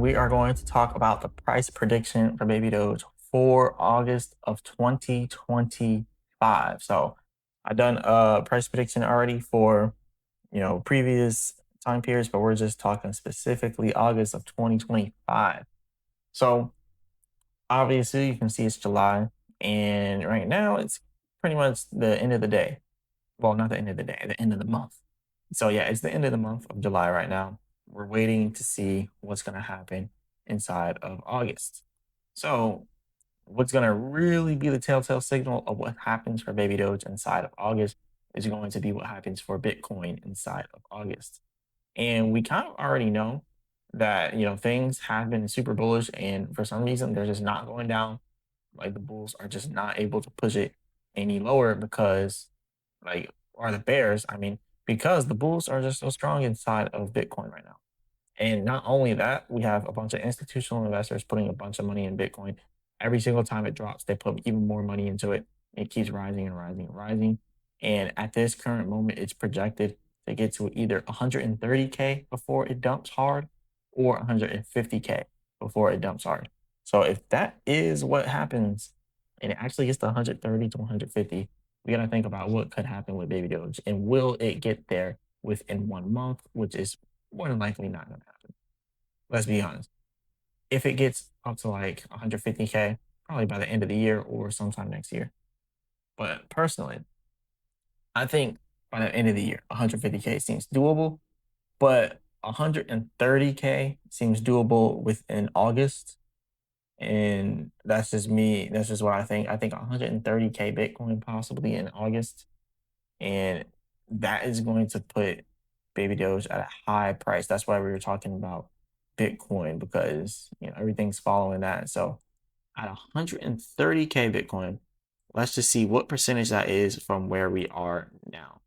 we are going to talk about the price prediction for Baby Doge for August of 2025. So I done a price prediction already for previous time periods, but we're just talking specifically August of 2025. So obviously you can see it's July, and right now it's pretty much the end of the day. Well, not the end of the day, the end of the month. So yeah, it's the end of the month of July right now. We're waiting to see what's going to happen inside of August. So what's going to really be the telltale signal of what happens for Baby Doge inside of August is going to be what happens for Bitcoin inside of August. And we kind of already know that, things have been super bullish, and for some reason they're just not going down. Like the bulls are just not able to push it any lower because are the bears, I mean, because the bulls are just so strong inside of Bitcoin right now. And not only that, we have a bunch of institutional investors putting a bunch of money in Bitcoin. Every single time it drops, they put even more money into it. It keeps rising and rising and rising. And at this current moment, it's projected to get to either 130K before it dumps hard or 150K before it dumps hard. So if that is what happens and it actually gets to 130 to 150, we got to think about what could happen with Baby Doge and will it get there within 1 month, which is more than likely not going to happen. Let's be honest. If it gets up to like 150K, probably by the end of the year or sometime next year. But personally, I think by the end of the year, 150K seems doable, but 130K seems doable within August. And that's just me. That's just what I think. I think 130K Bitcoin possibly in August. And that is going to put Baby Doge at a high price. That's why we were talking about Bitcoin because everything's following that. So at 130K Bitcoin, let's just see what percentage that is from where we are now.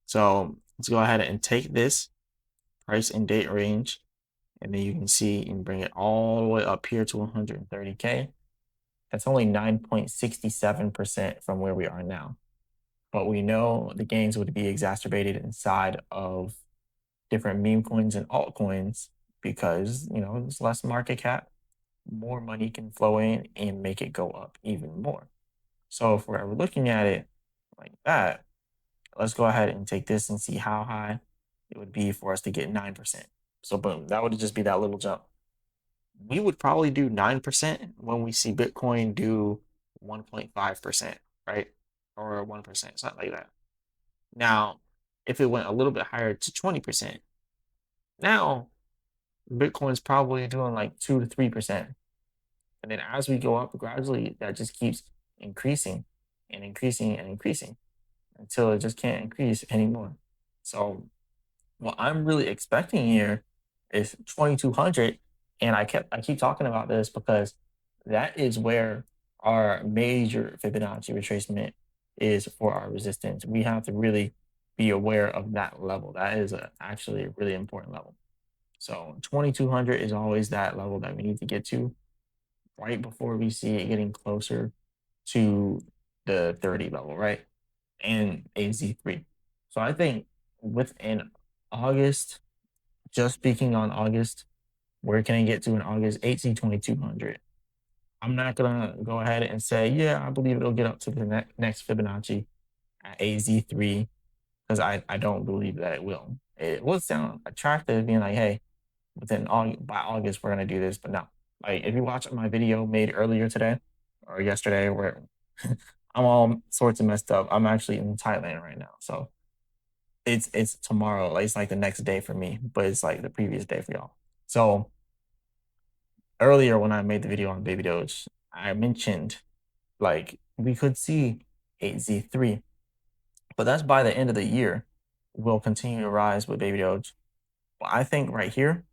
So let's go ahead and take this price and date range, and then you can see and bring it all the way up here to 130K. That's only 9.67% from where we are now. But we know the gains would be exacerbated inside of different meme coins and altcoins because, there's less market cap, more money can flow in and make it go up even more. So if we're ever looking at it like that, let's go ahead and take this and see how high it would be for us to get 9%. So boom, that would just be that little jump. We would probably do 9% when we see Bitcoin do 1.5%, right? Or 1%, something like that. Now, if it went a little bit higher to 20%, now Bitcoin's probably doing like 2 to 3%. And then as we go up gradually, that just keeps increasing and increasing and increasing until it just can't increase anymore. So what I'm really expecting here is 2200. And I keep talking about this because that is where our major Fibonacci retracement is for our resistance. We have to really be aware of that level. That is actually a really important level. So 2200 is always that level that we need to get to right before we see it getting closer to the 30 level, right? And AZ3. So I think within August, just speaking on August, where can I get to in August? HZ 2200. I'm not gonna go ahead and say, yeah, I believe it'll get up to the next Fibonacci at AZ3 because I don't believe that it will. It will sound attractive, being like, hey, by August we're gonna do this, but no. Like if you watch my video made earlier today or yesterday, where I'm all sorts of messed up. I'm actually in Thailand right now, so it's tomorrow. Like, it's like the next day for me, but it's like the previous day for y'all. So earlier when I made the video on Baby Doge, I mentioned like we could see 8Z3, but that's by the end of the year. Will continue to rise with Baby Doge. But I think right here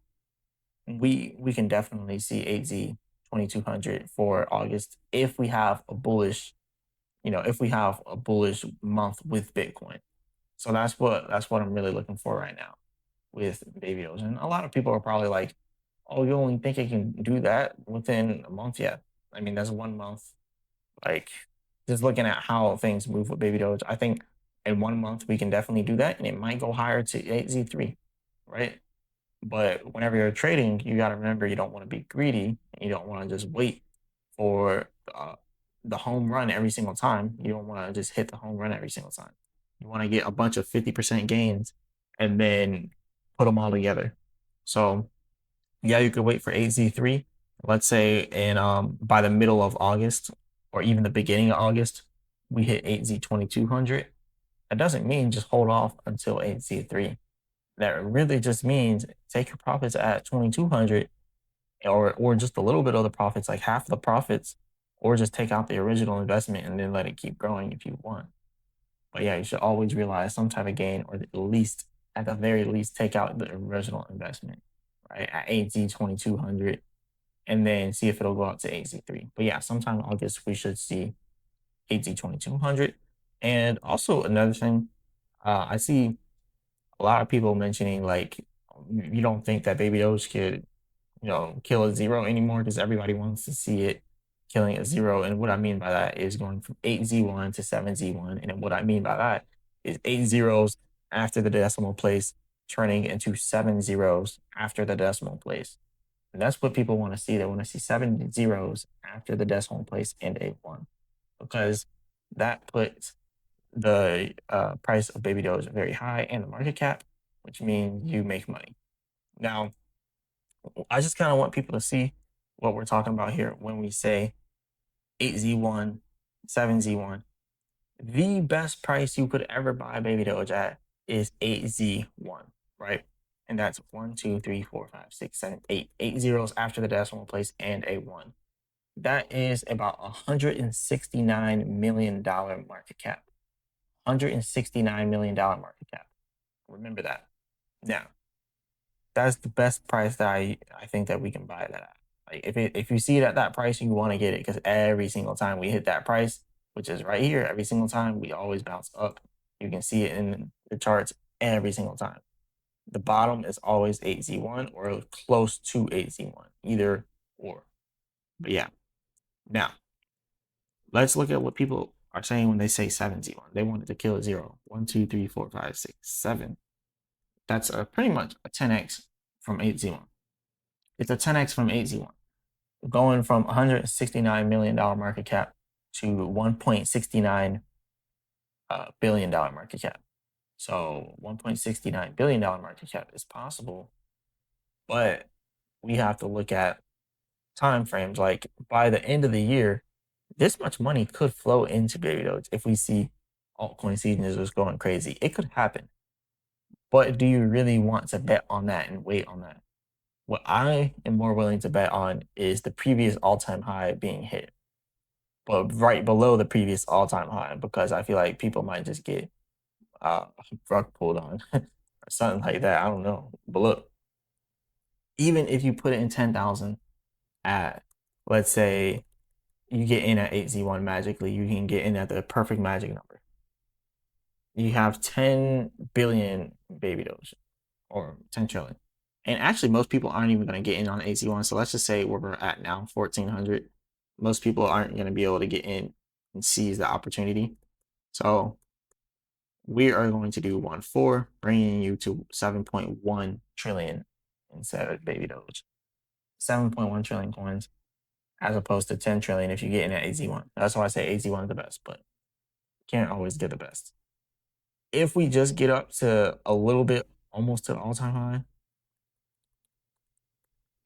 we can definitely see 8Z 2200 for August if we have a bullish, if we have a bullish month with Bitcoin. So that's what I'm really looking for right now with Baby Doge. And a lot of people are probably like, "Oh, you only think it can do that within a month?" Yeah, I mean that's 1 month. Like just looking at how things move with Baby Doge, I think in 1 month we can definitely do that, and it might go higher to 8Z3, right? But whenever you're trading, you got to remember you don't want to be greedy. You don't want to just wait for the home run every single time. You don't want to just hit the home run every single time. You want to get a bunch of 50% gains and then put them all together. So yeah, you could wait for 8Z3. Let's say in by the middle of August or even the beginning of August, we hit 8Z2200. That doesn't mean just hold off until 8Z3. That really just means take your profits at 2200 or just a little bit of the profits, like half the profits, or just take out the original investment and then let it keep growing if you want. But yeah, you should always realize some type of gain, or at the very least, take out the original investment, right? At AZ 2200, and then see if it'll go up to AZ3. But yeah, sometime in August, we should see AZ 2200. And also another thing, I see a lot of people mentioning like you don't think that Baby Doge could kill a zero anymore because everybody wants to see it killing a zero. And what I mean by that is going from 8Z1 to 7Z1. And what I mean by that is 8 zeros after the decimal place turning into 7 zeros after the decimal place. And that's what people want to see. They want to see 7 zeros after the decimal place and a 1 because that puts the price of Baby Doge very high and the market cap, which means you make money. Now, I just kind of want people to see what we're talking about here when we say 8Z1, 7Z1. The best price you could ever buy Baby Doge at is 8Z1, right? And that's 1, 2, 3, 4, 5, 6, 7, 8. 8 zeros after the decimal place and a 1. That is about $169 million market cap. $169 million market cap. Remember that. Now, that's the best price that I think that we can buy that at. Like if you see it at that price, you want to get it because every single time we hit that price, which is right here, every single time we always bounce up. You can see it in the charts every single time. The bottom is always 8Z1 or close to 8Z1, either or. But yeah, now let's look at what people are saying when they say 7Z1. They wanted to kill a zero. 1, 2, 3, 4, 5, 6, 7. That's pretty much a 10x from 8Z1. It's a 10x from 8Z1, going from $169 million market cap to $1.69 billion market cap. So $1.69 billion market cap is possible, but we have to look at time frames. Like by the end of the year, this much money could flow into Baby Doge if we see altcoin season is just going crazy. It could happen. But do you really want to bet on that and wait on that? What I am more willing to bet on is the previous all-time high being hit, but right below the previous all-time high, because I feel like people might just get rug pulled on or something like that. I don't know. But look, even if you put it in 10,000 at, let's say you get in at 8Z1 magically, you can get in at the perfect magic number. You have 10 billion Baby Doge or 10 trillion. And actually, most people aren't even going to get in on AC1. So let's just say where we're at now, 1400. Most people aren't going to be able to get in and seize the opportunity. So we are going to do 1.4, bringing you to 7.1 trillion instead of Baby Doge. 7.1 trillion coins as opposed to 10 trillion if you get in at AZ1. That's why I say AZ1 is the best, but can't always get the best. If we just get up to a little bit, almost to the all-time high,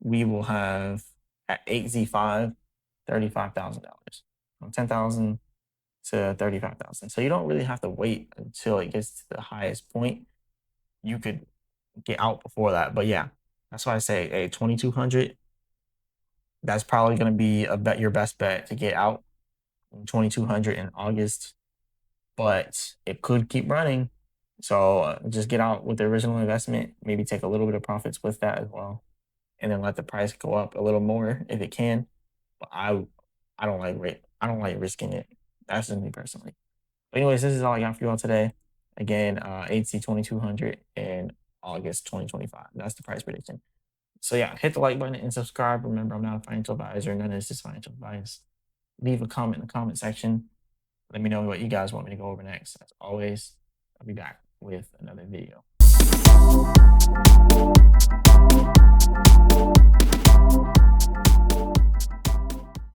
we will have at 8Z5, $35,000. From 10,000 to 35,000. So you don't really have to wait until it gets to the highest point. You could get out before that. But yeah, that's why I say, hey, 2,200, that's probably going to be your best bet to get out. 2,200 in August, but it could keep running. So just get out with the original investment, maybe take a little bit of profits with that as well, and then let the price go up a little more if it can. But I don't like risking it. That's just me personally. But anyways, this is all I got for you all today. Again, AC 2200 in August 2025. That's the price prediction. So yeah, hit the like button and subscribe. Remember, I'm not a financial advisor. None of this is financial advice. Leave a comment in the comment section. Let me know what you guys want me to go over next. As always, I'll be back with another video.